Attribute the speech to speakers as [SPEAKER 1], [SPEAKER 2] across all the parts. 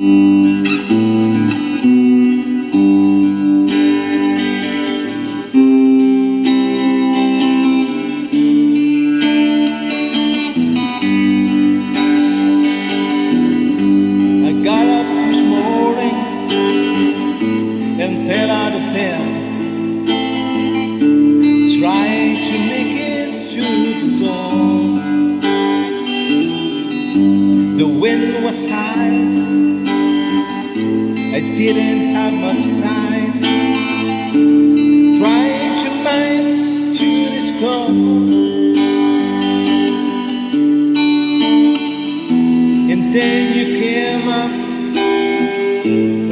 [SPEAKER 1] I got up this morning and fell out of bed, trying to make it to the dawn. The wind was high, I didn't have much time, trying to mind to this call. And then you came up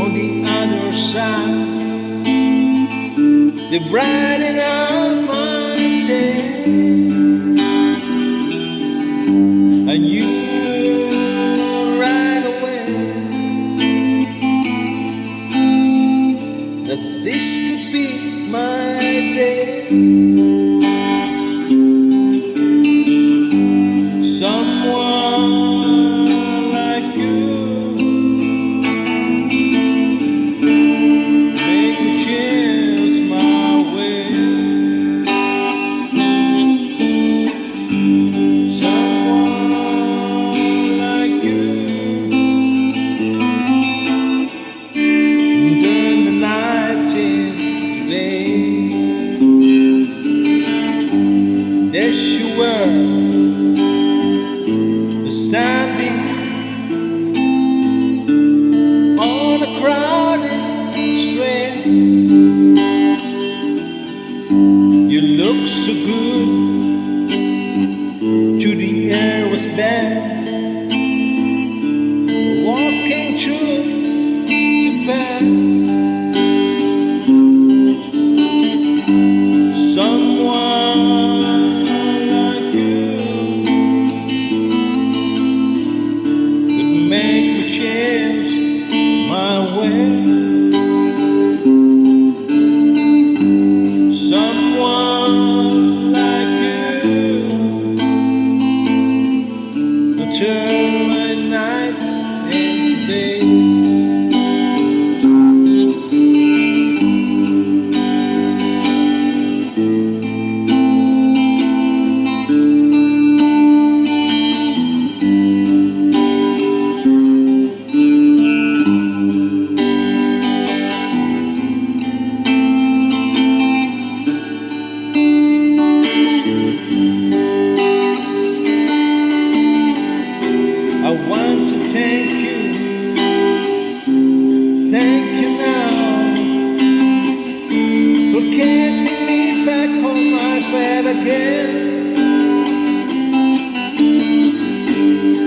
[SPEAKER 1] on the other side, they brighten up my day. I knew right away that this could be my day. Someone like you make me change my way. Someone like you turn the night into day. There you were, standing on a crowded street. You look so good, to the air was bad, walking through the bed. Someone like you could make me change my way. Someone like you could turn my night into day. I want to thank you now, for getting me back on my feet again.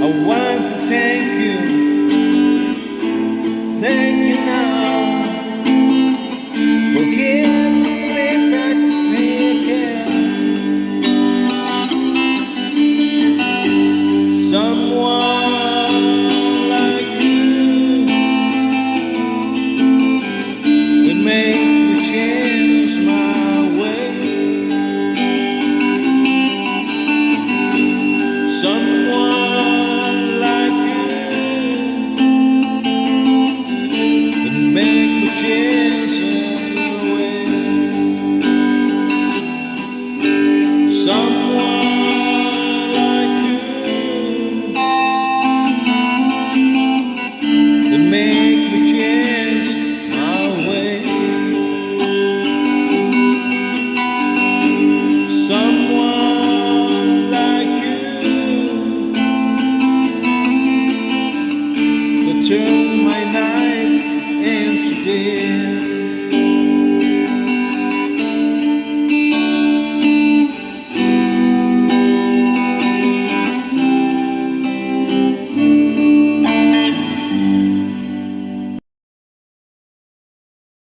[SPEAKER 1] I want to thank you now, for getting me back on me again. Someone like you would make me change my way. Someone like you would make me change my way. Someone like you would make me change my way. Someone like you could turn my night